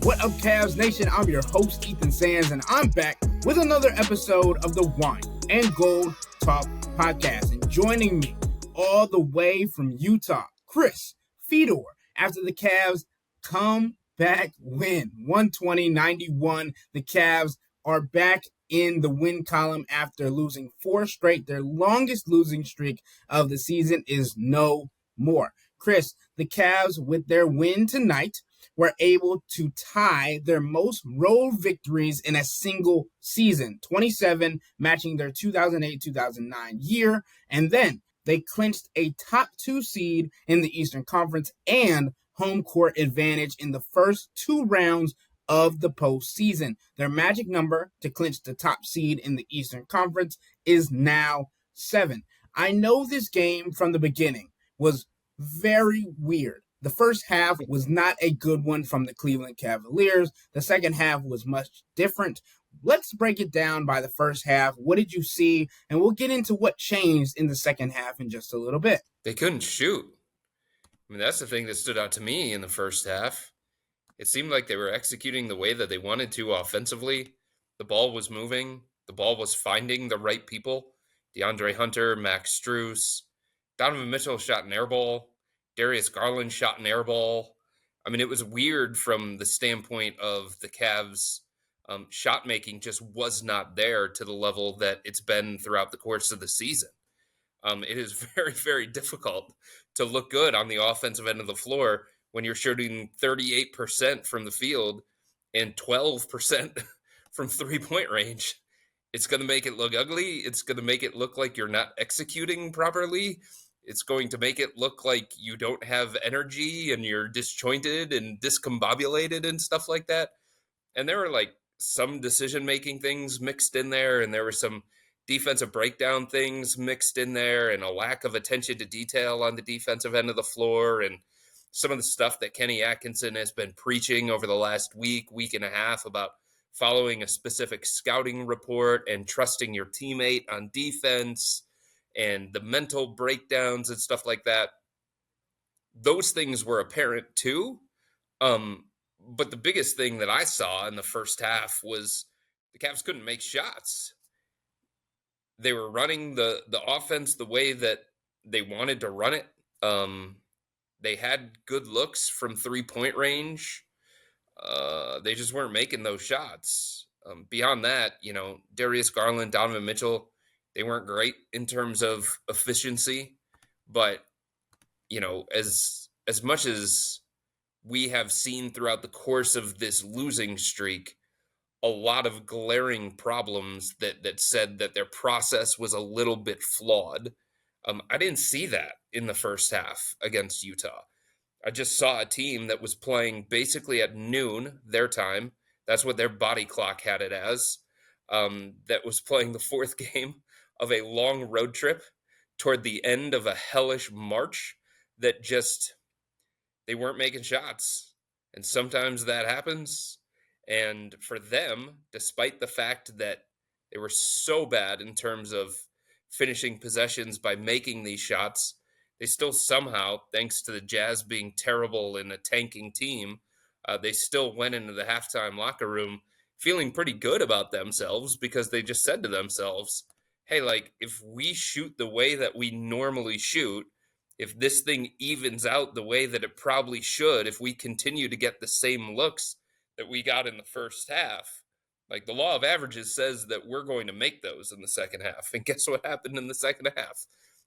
What up, Cavs Nation? I'm your host, Ethan Sands, and I'm back with another episode of the Wine and Gold Talk podcast. And joining me all the way from Utah, Chris Fedor, after the Cavs comeback win, 120-91. The Cavs are back in the win column after losing 4 straight. Their longest losing streak of the season is no more. Chris, the Cavs, with their win tonight, were able to tie their most road victories in a single season, 27, matching their 2008-2009 year. And then they clinched a top 2 seed in the Eastern Conference and home court advantage in the first 2 rounds of the postseason. Their magic number to clinch the top seed in the Eastern Conference is now 7. I know this game from the beginning was very weird. The first half was not a good one from the Cleveland Cavaliers. The second half was much different. Let's break it down by the first half. What did you see? And we'll get into what changed in the second half in just a little bit. They couldn't shoot. I mean, that's the thing that stood out to me in the first half. It seemed like they were executing the way that they wanted to offensively. The ball was moving. The ball was finding the right people. DeAndre Hunter, Max Strus, Donovan Mitchell shot an air ball. Darius Garland shot an air ball. I mean, it was weird from the standpoint of the Cavs' shot making just was not there to the level that it's been throughout the course of the season. It is very, very difficult to look good on the offensive end of the floor when you're shooting 38% from the field and 12% from three-point range. It's going to make it look ugly. It's going to make it look like you're not executing properly. It's going to make it look like you don't have energy and you're disjointed and discombobulated and stuff like that. And there were like some decision-making things mixed in there, and there were some defensive breakdown things mixed in there, and a lack of attention to detail on the defensive end of the floor, and some of the stuff that Kenny Atkinson has been preaching over the last week and a half about following a specific scouting report and trusting your teammate on defense and the mental breakdowns and stuff like that. Those things were apparent too. But the biggest thing that I saw in the first half was the Cavs couldn't make shots. They were running the offense the way that they wanted to run it. They had good looks from 3-point range. They just weren't making those shots. Beyond that, Darius Garland, Donovan Mitchell, they weren't great in terms of efficiency. But, as much as we have seen throughout the course of this losing streak, a lot of glaring problems that said that their process was a little bit flawed. I didn't see that in the first half against Utah. I just saw a team that was playing basically at noon, their time. That's what their body clock had it as. That was playing the 4th game of a long road trip toward the end of a hellish march that just, they weren't making shots. And sometimes that happens. And for them, despite the fact that they were so bad in terms of finishing possessions by making these shots, they still somehow, thanks to the Jazz being terrible and a tanking team, they still went into the halftime locker room feeling pretty good about themselves, because they just said to themselves, hey, if we shoot the way that we normally shoot, if this thing evens out the way that it probably should, if we continue to get the same looks that we got in the first half, the law of averages says that we're going to make those in the second half. And guess what happened in the second half?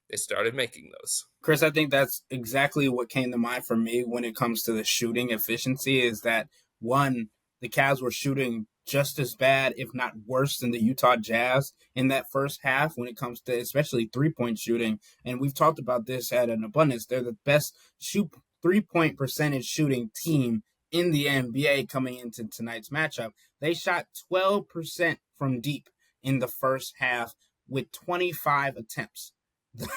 They started making those. Chris, I think that's exactly what came to mind for me when it comes to the shooting efficiency, is that, one, the Cavs were shooting just as bad, if not worse, than the Utah Jazz in that first half when it comes to especially 3-point shooting. And we've talked about this at an abundance. They're the best 3-point percentage shooting team in the NBA coming into tonight's matchup. They shot 12% from deep in the first half with 25 attempts.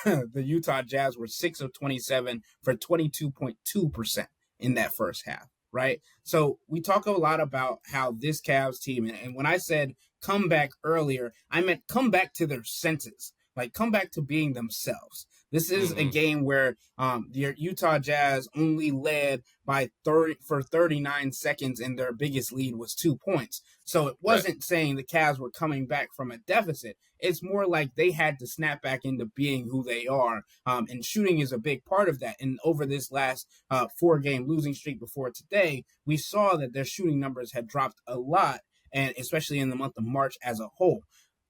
The Utah Jazz were 6 of 27 for 22.2% in that first half, right? So we talk a lot about how this Cavs team, and when I said come back earlier, I meant come back to their senses, come back to being themselves. This is a game where the Utah Jazz only led by 39 seconds, and their biggest lead was 2 points. So it Right. wasn't saying the Cavs were coming back from a deficit. It's more like they had to snap back into being who they are, and shooting is a big part of that. And over this last 4-game losing streak before today, we saw that their shooting numbers had dropped a lot, and especially in the month of March as a whole.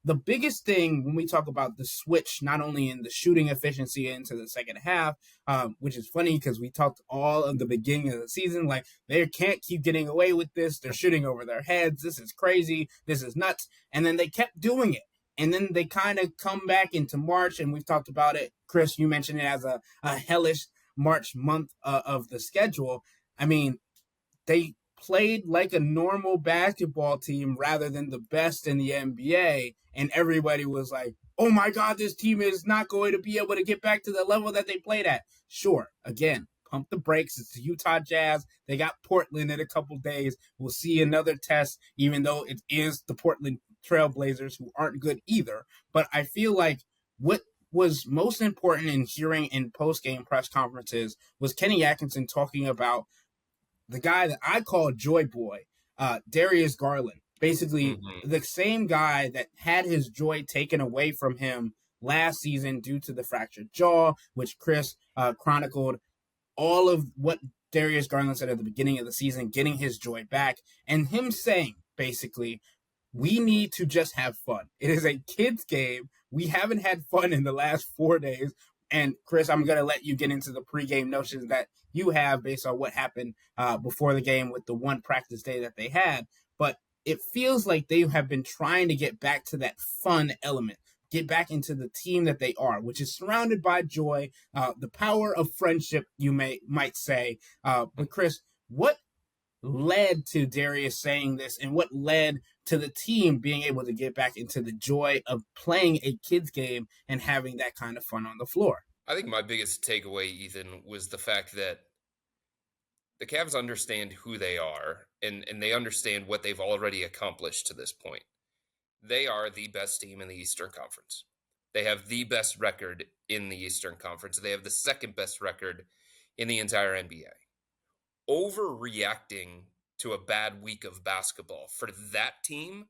The biggest thing when we talk about the switch, not only in the shooting efficiency into the second half, which is funny because we talked all of the beginning of the season, like they can't keep getting away with this. They're shooting over their heads. This is crazy. This is nuts. And then they kept doing it. And then they kind of come back into March, and we've talked about it. Chris, you mentioned it as a hellish March month of the schedule. I mean, they played like a normal basketball team rather than the best in the NBA. And everybody was like, oh my God, this team is not going to be able to get back to the level that they played at. Sure, again, pump the brakes. It's the Utah Jazz. They got Portland in a couple days. We'll see another test, even though it is the Portland Trailblazers, who aren't good either. But I feel like what was most important in hearing in post-game press conferences was Kenny Atkinson talking about the guy that I call Joy Boy, Darius Garland. Basically, the same guy that had his joy taken away from him last season due to the fractured jaw, which Chris chronicled all of what Darius Garland said at the beginning of the season, getting his joy back, and him saying, basically, we need to just have fun. It is a kids' game. We haven't had fun in the last 4 days. And Chris, I'm going to let you get into the pregame notions that you have based on what happened before the game with the one practice day that they had. But it feels like they have been trying to get back to that fun element, get back into the team that they are, which is surrounded by joy, the power of friendship, you might say. But Chris, what led to Darius saying this, and what led to the team being able to get back into the joy of playing a kids game and having that kind of fun on the floor? I think my biggest takeaway, Ethan, was the fact that the Cavs understand who they are, and they understand what they've already accomplished to this point. They are the best team in the Eastern Conference. They have the best record in the Eastern Conference. They have the second best record in the entire NBA. Overreacting to a bad week of basketball for that team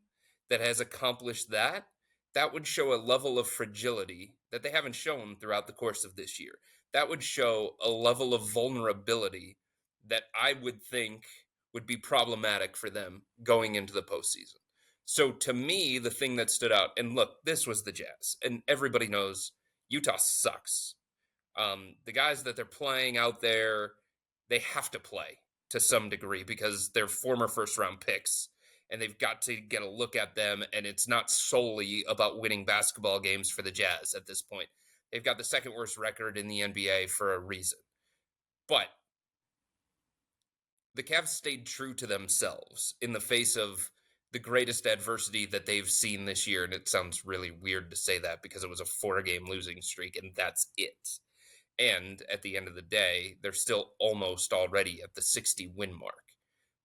that has accomplished that, that would show a level of fragility that they haven't shown throughout the course of this year. That would show a level of vulnerability that I would think would be problematic for them going into the postseason. So to me, the thing that stood out, and look, this was the Jazz, and everybody knows Utah sucks. The guys that they're playing out there, they have to play to some degree because they're former first round picks, and they've got to get a look at them. And it's not solely about winning basketball games for the Jazz at this point. They've got the second worst record in the NBA for a reason. But the Cavs stayed true to themselves in the face of the greatest adversity that they've seen this year. And it sounds really weird to say that because it was a 4-game losing streak, and that's it. And at the end of the day, they're still almost already at the 60 win mark.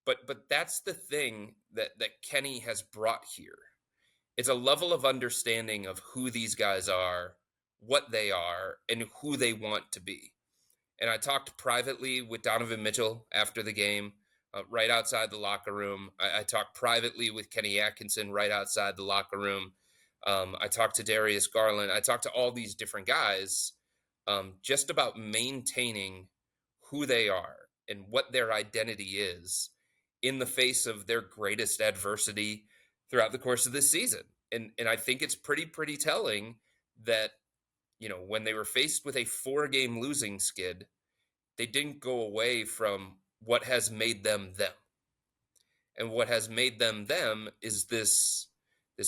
But that's the thing that Kenny has brought here. It's a level of understanding of who these guys are, what they are, and who they want to be. And I talked privately with Donovan Mitchell after the game, right outside the locker room. I talked privately with Kenny Atkinson right outside the locker room. I talked to Darius Garland. I talked to all these different guys just about maintaining who they are and what their identity is in the face of their greatest adversity throughout the course of this season. And I think it's pretty telling that, you know, when they were faced with a 4-game losing skid, they didn't go away from what has made them them. And what has made them them is this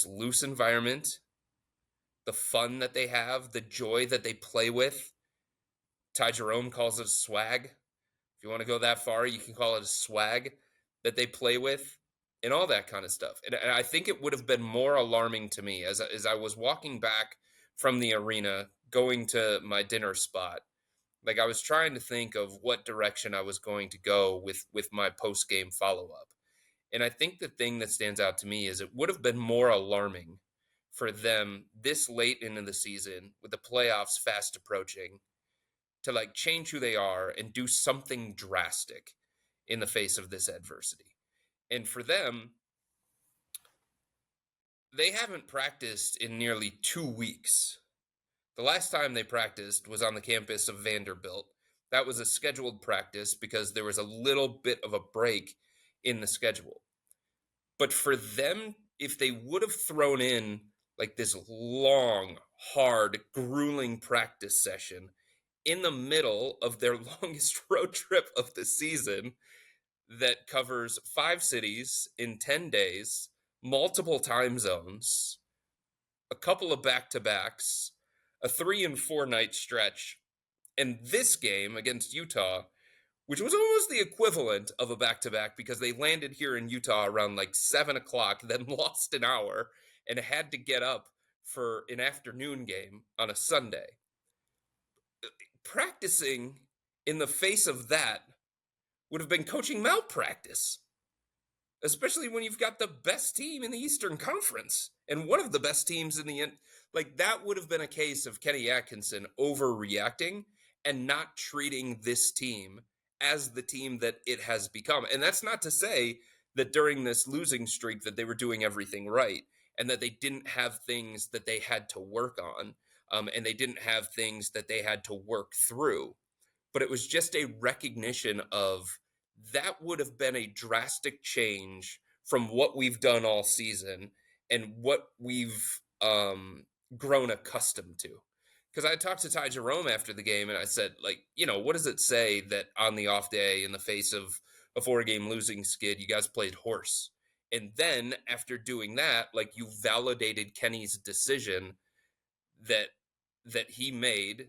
loose environment, the fun that they have, the joy that they play with. Ty Jerome calls it swag. If you want to go that far, you can call it a swag that they play with and all that kind of stuff. And I think it would have been more alarming to me as I was walking back from the arena, going to my dinner spot. Like, I was trying to think of what direction I was going to go with my post-game follow-up. And I think the thing that stands out to me is it would have been more alarming for them this late into the season with the playoffs fast approaching to like change who they are and do something drastic in the face of this adversity. And for them, they haven't practiced in nearly 2 weeks. The last time they practiced was on the campus of Vanderbilt. That was a scheduled practice because there was a little bit of a break in the schedule. But for them, if they would have thrown in like this long, hard, grueling practice session in the middle of their longest road trip of the season that covers 5 cities in 10 days, multiple time zones, a couple of back-to-backs, a 3 and 4 night stretch, and this game against Utah, which was almost the equivalent of a back-to-back because they landed here in Utah around like 7 o'clock, then lost an hour and had to get up for an afternoon game on a Sunday. Practicing in the face of that would have been coaching malpractice, especially when you've got the best team in the Eastern Conference and one of the best teams in the end. Like, that would have been a case of Kenny Atkinson overreacting and not treating this team as the team that it has become. And that's not to say that during this losing streak that they were doing everything right and that they didn't have things that they had to work on, and they didn't have things that they had to work through. But it was just a recognition of that would have been a drastic change from what we've done all season and what we've grown accustomed to. Because I talked to Ty Jerome after the game and I said, like, what does it say that on the off day in the face of a 4-game losing skid, you guys played horse? And then after doing that, like, you validated Kenny's decision that he made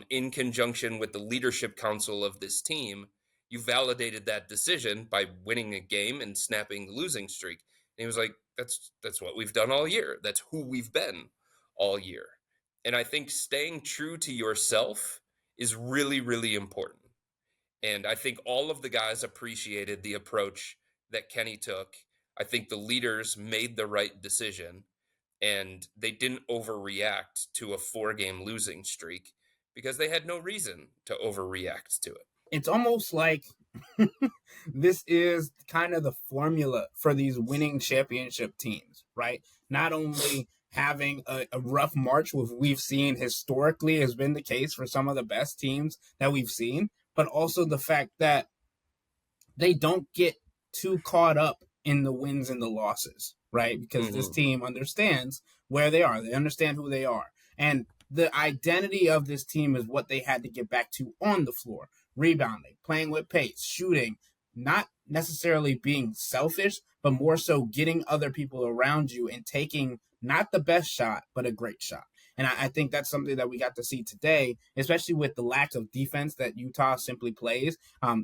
in conjunction with the leadership council of this team. You validated that decision by winning a game and snapping the losing streak. And he was like, that's what we've done all year. That's who we've been all year. And I think staying true to yourself is really, really important. And I think all of the guys appreciated the approach that Kenny took. I think the leaders made the right decision. And they didn't overreact to a 4-game losing streak because they had no reason to overreact to it. It's almost like this is kind of the formula for these winning championship teams, right? Not only having a rough march, which we've seen historically has been the case for some of the best teams that we've seen, but also the fact that they don't get too caught up in the wins and the losses, right? Because this team understands where they are. They understand who they are. And the identity of this team is what they had to get back to on the floor. Rebounding, playing with pace, shooting, not necessarily being selfish, but more so getting other people around you and taking not the best shot, but a great shot. And I think that's something that we got to see today, especially with the lack of defense that Utah simply plays.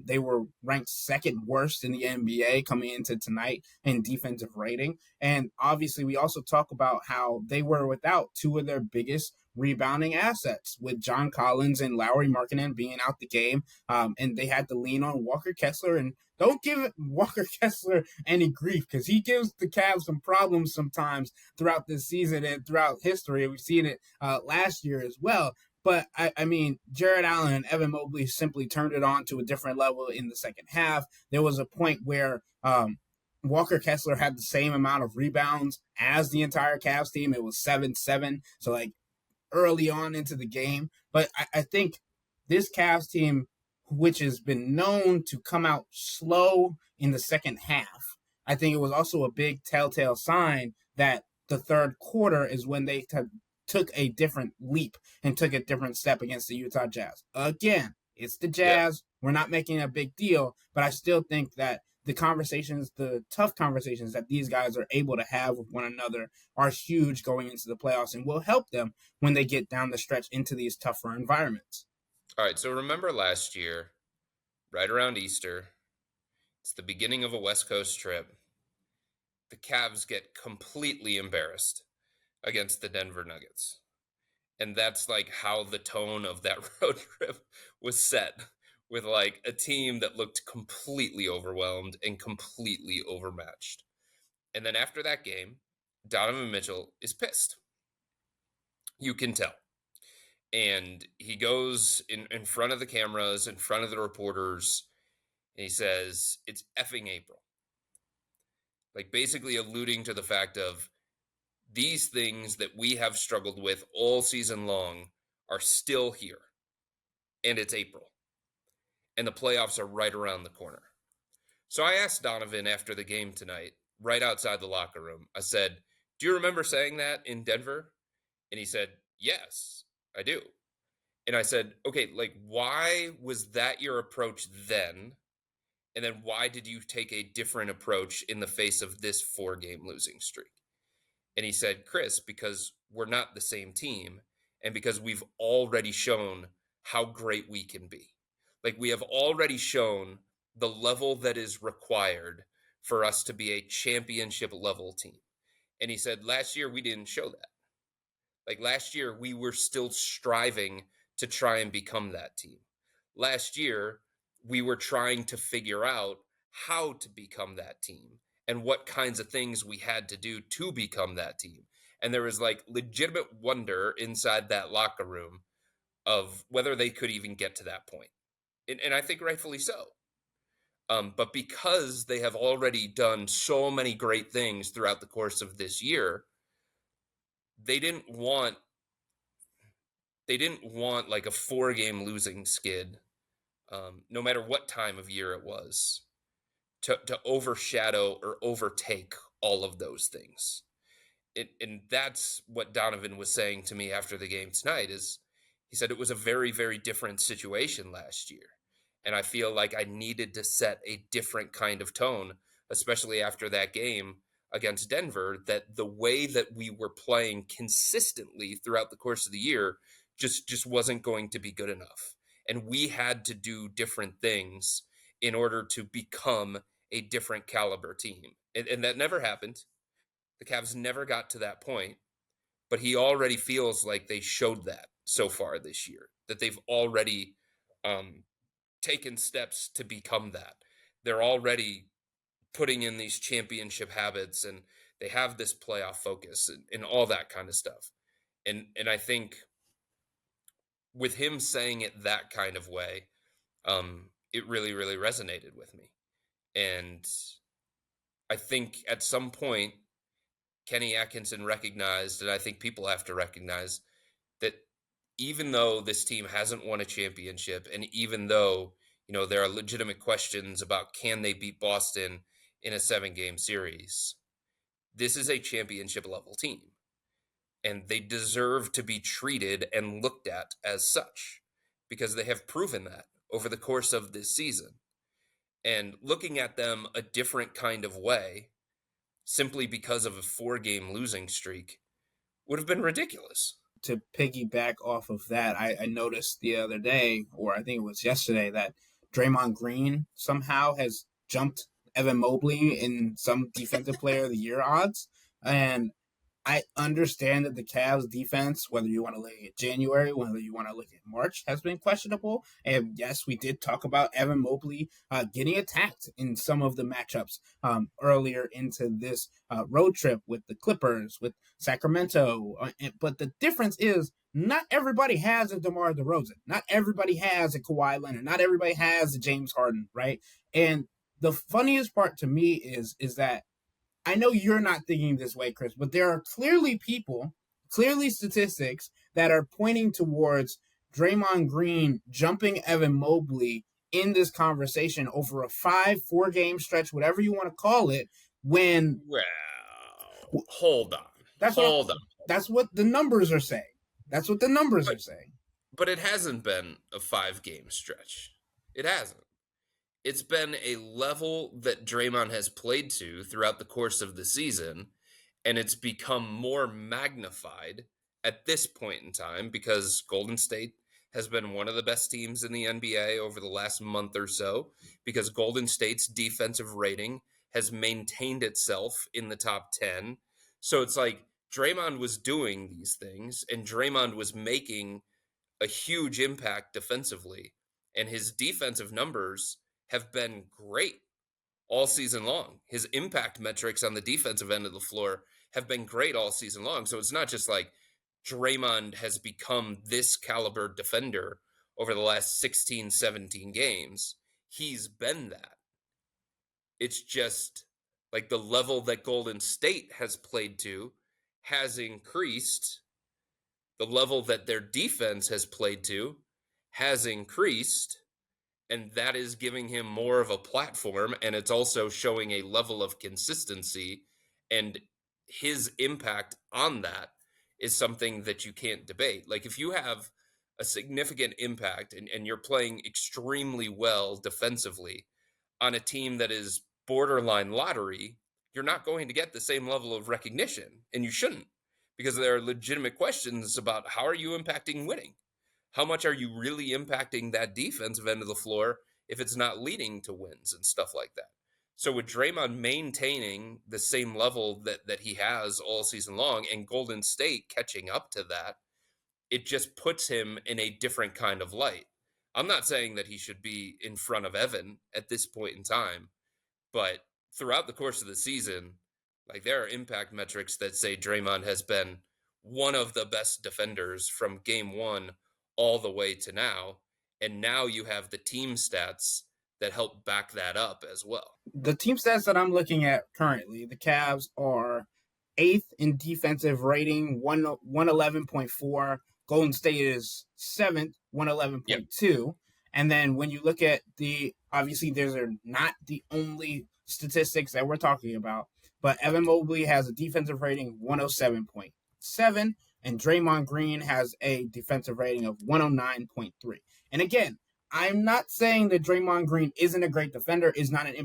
They were ranked second worst in the NBA coming into tonight in defensive rating. And obviously, we also talk about how they were without two of their biggest rebounding assets, with John Collins and Lauri Markkanen being out the game. And they had to lean on Walker Kessler. And don't give Walker Kessler any grief, because he gives the Cavs some problems sometimes throughout this season and throughout history. We've seen it last year as well. But, I mean, Jared Allen and Evan Mobley simply turned it on to a different level in the second half. There was a point where Walker Kessler had the same amount of rebounds as the entire Cavs team. It was 7-7. So, like, early on into the game. But I think this Cavs team, which has been known to come out slow in the second half, I think it was also a big telltale sign that the third quarter is when they took a different leap and took a different step against the Utah Jazz. Again, it's the Jazz. We're not making a big deal, but I still think that the conversations, the tough conversations that these guys are able to have with one another are huge going into the playoffs and will help them when they get down the stretch into these tougher environments. All right, so remember last year, right around Easter, it's the beginning of a West Coast trip. The Cavs get completely embarrassed against the Denver Nuggets. And that's like how the tone of that road trip was set, with like a team that looked completely overwhelmed and completely overmatched. And then after that game, Donovan Mitchell is pissed. You can tell. And he goes in front of the cameras, in front of the reporters, and he says, "It's effing April." Like basically alluding to the fact of these things that we have struggled with all season long are still here. And it's April. And the playoffs are right around the corner. So I asked Donovan after the game tonight, right outside the locker room, I said, "Do you remember saying that in Denver?" And he said, "Yes, I do." And I said, "Okay, like, why was that your approach then? And then why did you take a different approach in the face of this 4-game losing streak?" And he said, "Chris, because we're not the same team and because we've already shown how great we can be. Like, we have already shown the level that is required for us to be a championship level team." And he said, "Last year, we didn't show that. Like, last year, we were still striving to try and become that team. Last year, we were trying to figure out how to become that team and what kinds of things we had to do to become that team." And there was like legitimate wonder inside that locker room of whether they could even get to that point. And I think rightfully so. But because they have already done so many great things throughout the course of this year, they didn't want like a 4-game losing skid, no matter what time of year it was, to overshadow or overtake all of those things. And that's what Donovan was saying to me after the game tonight. Is he said it was a very, very different situation last year, and I feel like I needed to set a different kind of tone, especially after that game against Denver, that the way that we were playing consistently throughout the course of the year just wasn't going to be good enough, and we had to do different things in order to become a different caliber team, and that never happened. The Cavs never got to that point, but he already feels like they showed that so far this year, that they've already um, taken steps to become that. They're already putting in these championship habits, and they have this playoff focus, and all that kind of stuff. And I think with him saying it that kind of way, it really, really resonated with me. And I think at some point, Kenny Atkinson recognized, and I think people have to recognize, that even though this team hasn't won a championship, and even though, there are legitimate questions about can they beat Boston in a 7-game series, this is a championship level team, and they deserve to be treated and looked at as such because they have proven that over the course of this season. And looking at them a different kind of way simply because of a 4-game losing streak would have been ridiculous. To piggyback off of that, I noticed the other day, or I think it was yesterday, that Draymond Green somehow has jumped Evan Mobley in some Defensive Player of the Year odds. And I understand that the Cavs defense, whether you want to look at January, whether you want to look at March, has been questionable. And yes, we did talk about Evan Mobley getting attacked in some of the matchups earlier into this road trip with the Clippers, with Sacramento. But the difference is not everybody has a DeMar DeRozan. Not everybody has a Kawhi Leonard. Not everybody has a James Harden, right? And the funniest part to me is that I know you're not thinking this way, Chris, but there are clearly people, clearly statistics that are pointing towards Draymond Green jumping Evan Mobley in this conversation over a 4-game stretch, whatever you want to call it. When Well, hold on. that's Hold what on. that's what the numbers are saying. That's what the numbers But, are saying. but it hasn't been a 5-game stretch. It hasn't. It's been a level that Draymond has played to throughout the course of the season, and it's become more magnified at this point in time because Golden State has been one of the best teams in the NBA over the last month or so, because Golden State's defensive rating has maintained itself in the top 10. So it's like Draymond was doing these things, and Draymond was making a huge impact defensively, and his defensive numbers have been great all season long. His impact metrics on the defensive end of the floor have been great all season long. So it's not just like Draymond has become this caliber defender over the last 16, 17 games. He's been that. It's just like the level that Golden State has played to has increased. The level that their defense has played to has increased. And that is giving him more of a platform. And it's also showing a level of consistency. And his impact on that is something that you can't debate. Like if you have a significant impact and you're playing extremely well defensively on a team that is borderline lottery, you're not going to get the same level of recognition, and you shouldn't, because there are legitimate questions about how are you impacting winning? How much are you really impacting that defensive end of the floor if it's not leading to wins and stuff like that? So with Draymond maintaining the same level that he has all season long and Golden State catching up to that, it just puts him in a different kind of light. I'm not saying that he should be in front of Evan at this point in time, but throughout the course of the season, like there are impact metrics that say Draymond has been one of the best defenders from game one all the way to now. And now you have the team stats that help back that up as well. The team stats that I'm looking at currently, the Cavs are eighth in defensive rating, 111.4. Golden State is seventh, 111.2. Yep. And then when you look at obviously, these are not the only statistics that we're talking about, but Evan Mobley has a defensive rating 107.7, and Draymond Green has a defensive rating of 109.3. And again, I'm not saying that Draymond Green isn't a great defender, is not an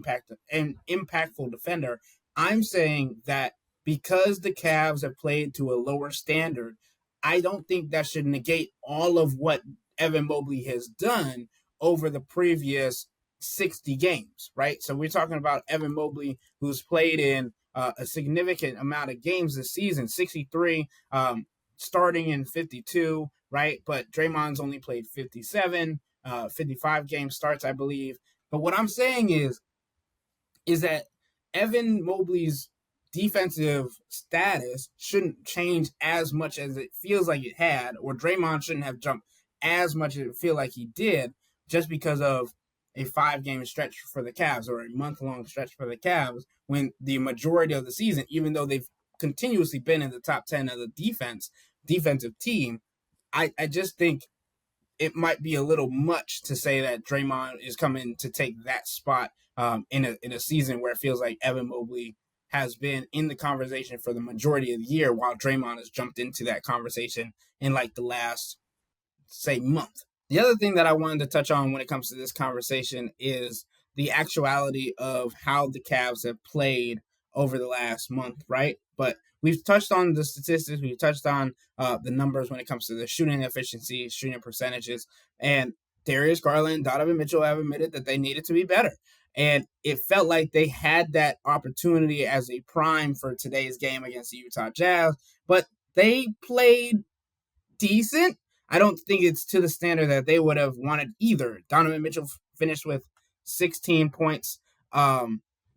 impactful defender. I'm saying that because the Cavs have played to a lower standard, I don't think that should negate all of what Evan Mobley has done over the previous 60 games, right? So we're talking about Evan Mobley, who's played in a significant amount of games this season, 63, starting in 52, right? But Draymond's only played 57. 55 game starts, I believe. But what I'm saying is that Evan Mobley's defensive status shouldn't change as much as it feels like it had, or Draymond shouldn't have jumped as much as it feel like he did just because of a 5-game stretch for the Cavs or a month-long stretch for the Cavs when the majority of the season, even though they've continuously been in the top 10 of the defensive team, I just think it might be a little much to say that Draymond is coming to take that spot in a season where it feels like Evan Mobley has been in the conversation for the majority of the year, while Draymond has jumped into that conversation in like the last, say, month. The other thing that I wanted to touch on when it comes to this conversation is the actuality of how the Cavs have played over the last month, right? But we've touched on the statistics. We've touched on the numbers when it comes to the shooting efficiency, shooting percentages. And Darius Garland and Donovan Mitchell have admitted that they needed to be better. And it felt like they had that opportunity as a prime for today's game against the Utah Jazz. But they played decent. I don't think it's to the standard that they would have wanted either. Donovan Mitchell finished with 16 points.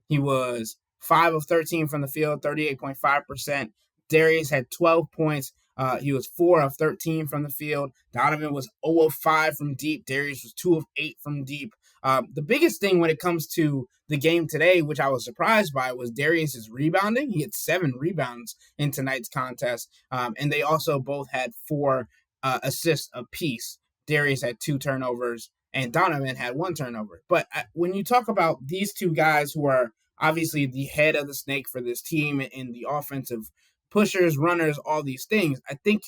He was 5 of 13 from the field, 38.5%. Darius had 12 points. He was 4 of 13 from the field. Donovan was 0 of 5 from deep. Darius was 2 of 8 from deep. The biggest thing when it comes to the game today, which I was surprised by, was Darius's rebounding. He had 7 rebounds in tonight's contest. And they also both had 4 assists apiece. Darius had 2 turnovers and Donovan had 1 turnover. But when you talk about these two guys who are obviously the head of the snake for this team in the offensive pushers, runners, all these things, I think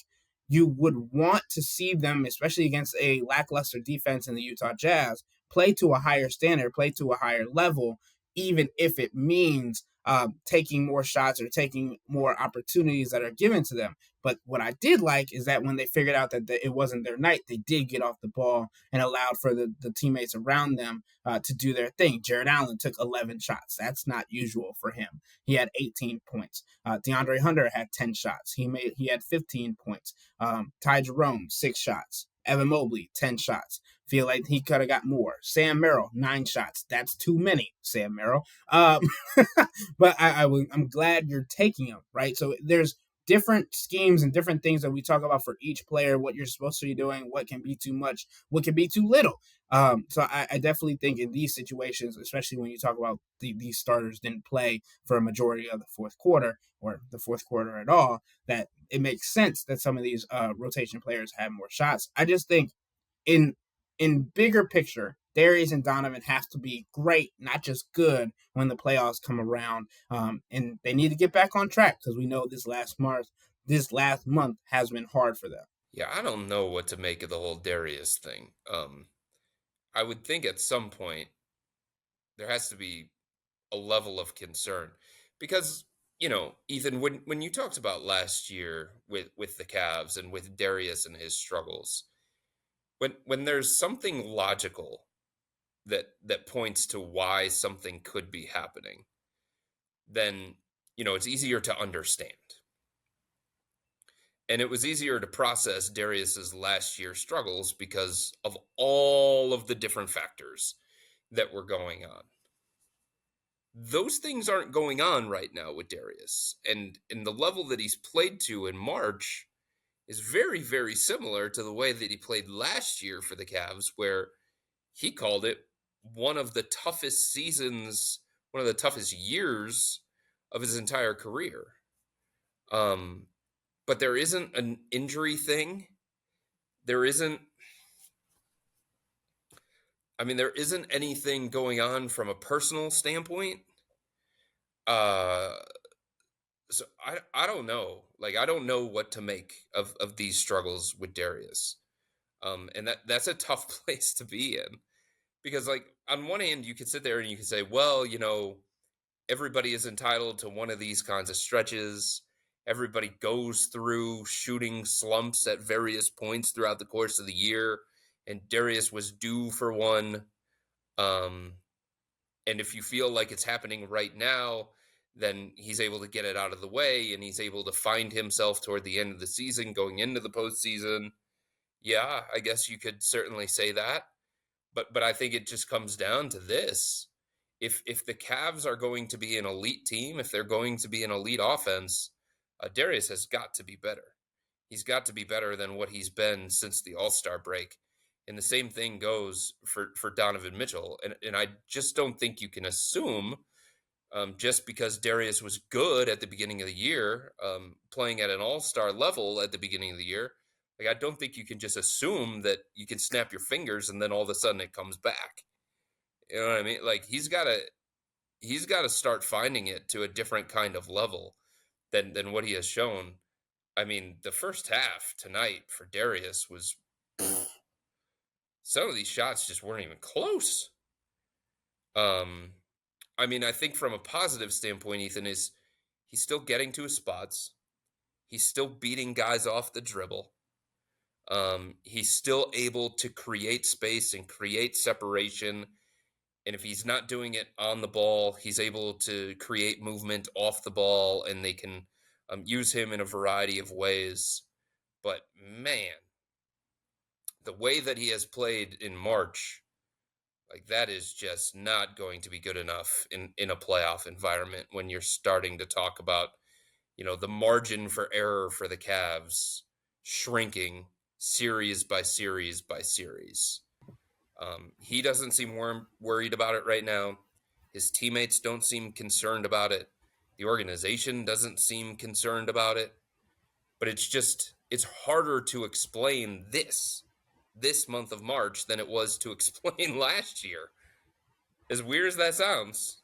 you would want to see them, especially against a lackluster defense in the Utah Jazz, play to a higher standard, play to a higher level, even if it means taking more shots or taking more opportunities that are given to them. But what I did like is that when they figured out that it wasn't their night, they did get off the ball and allowed for the teammates around them to do their thing. Jared Allen took 11 shots. That's not usual for him. He had 18 points. DeAndre Hunter had 10 shots. He had 15 points. Ty Jerome, 6 shots. Evan Mobley, 10 shots. Feel like he could have got more. Sam Merrill, 9 shots. That's too many, Sam Merrill. But I'm glad you're taking them, right? So there's different schemes and different things that we talk about for each player, what you're supposed to be doing, what can be too much, what can be too little. So I definitely think in these situations, especially when you talk about these starters didn't play for a majority of the fourth quarter or the fourth quarter at all, that it makes sense that some of these rotation players have more shots. I just think in bigger picture, Darius and Donovan have to be great, not just good, when the playoffs come around. And they need to get back on track because we know this last month has been hard for them. Yeah, I don't know what to make of the whole Darius thing. I would think at some point there has to be a level of concern because Ethan, when you talked about last year with the Cavs and with Darius and his struggles, when there's something logical that points to why something could be happening, then it's easier to understand. And it was easier to process Darius's last year struggles because of all of the different factors that were going on. Those things aren't going on right now with Darius. And the level that he's played to in March is very, very similar to the way that he played last year for the Cavs, where he called it one of the toughest seasons, one of the toughest years of his entire career. But there isn't an injury thing. There isn't anything going on from a personal standpoint. So I don't know. Like, I don't know what to make of these struggles with Darius. And that's a tough place to be in. Because, like, on one hand, you could sit there and you could say, well, everybody is entitled to one of these kinds of stretches. Everybody goes through shooting slumps at various points throughout the course of the year, and Darius was due for one. And if you feel like it's happening right now, then he's able to get it out of the way, and he's able to find himself toward the end of the season, going into the postseason. Yeah, I guess you could certainly say that. But I think it just comes down to this. If the Cavs are going to be an elite team, if they're going to be an elite offense, Darius has got to be better. He's got to be better than what he's been since the All-Star break. And the same thing goes for Donovan Mitchell. And I just don't think you can assume, just because Darius was good at the beginning of the year, playing at an all-star level at the beginning of the year, like, I don't think you can just assume that you can snap your fingers and then all of a sudden it comes back. You know what I mean? Like, he's got to start finding it to a different kind of level than what he has shown. I mean, the first half tonight for Darius was some of these shots just weren't even close. I mean, I think from a positive standpoint, Ethan, is he's still getting to his spots. He's still beating guys off the dribble. He's still able to create space and create separation. And if he's not doing it on the ball, he's able to create movement off the ball, and they can use him in a variety of ways. But man, the way that he has played in March, like, that is just not going to be good enough in a playoff environment when you're starting to talk about, the margin for error for the Cavs shrinking series by series by series. He doesn't seem worried about it right now. His teammates don't seem concerned about it. The organization doesn't seem concerned about it. But it's harder to explain this month of March than it was to explain last year. As weird as that sounds,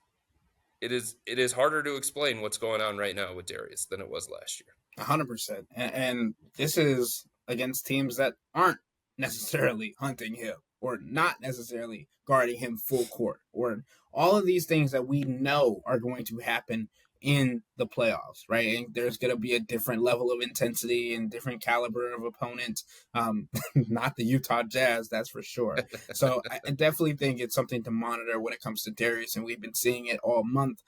it is harder to explain what's going on right now with Darius than it was last year. 100%. And this is against teams that aren't necessarily hunting him or not necessarily guarding him full court, or all of these things that we know are going to happen in the playoffs, right? And there's going to be a different level of intensity and different caliber of opponent. Not the Utah Jazz, that's for sure. So I definitely think it's something to monitor when it comes to Darius, and we've been seeing it all month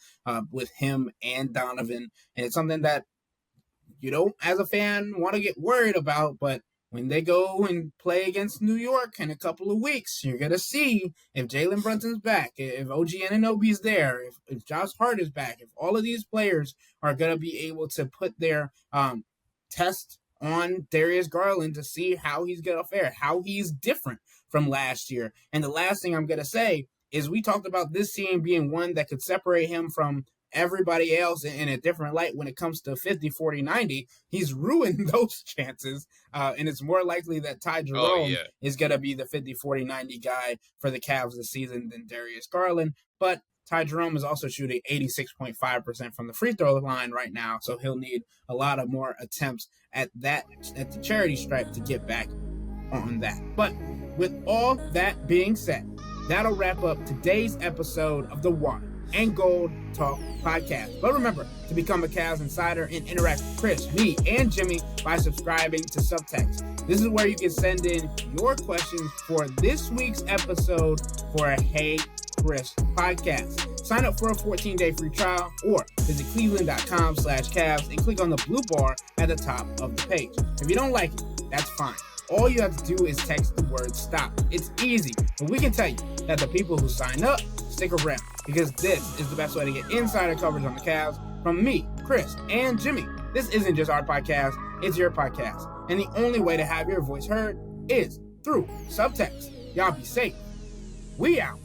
with him and Donovan. And it's something that you don't, as a fan, want to get worried about, but when they go and play against New York in a couple of weeks, you're going to see if Jalen Brunson's back, if OG Anunoby's there, if Josh Hart is back, if all of these players are going to be able to put their test on Darius Garland to see how he's going to fare, how he's different from last year. And the last thing I'm going to say is we talked about this team being one that could separate him from everybody else in a different light when it comes to 50, 40, 90. He's ruined those chances, and it's more likely that Ty Jerome is going to be the 50, 40, 90 guy for the Cavs this season than Darius Garland. But Ty Jerome is also shooting 86.5% from the free throw line right now, so he'll need a lot of more attempts at the charity stripe to get back on that. But with all that being said, that'll wrap up today's episode of the Wine and Gold Talk podcast. But remember to become a Cavs Insider and interact with Chris, me, and Jimmy by subscribing to Subtext. This is where you can send in your questions for this week's episode for a Hey Chris podcast. Sign up for a 14-day free trial or visit cleveland.com/Cavs and click on the blue bar at the top of the page. If you don't like it, that's fine. All you have to do is text the word STOP. It's easy, but we can tell you that the people who sign up stick around because this is the best way to get insider coverage on the Cavs from me, Chris, and Jimmy. This isn't just our podcast, it's your podcast. And the only way to have your voice heard is through Subtext. Y'all be safe. We out.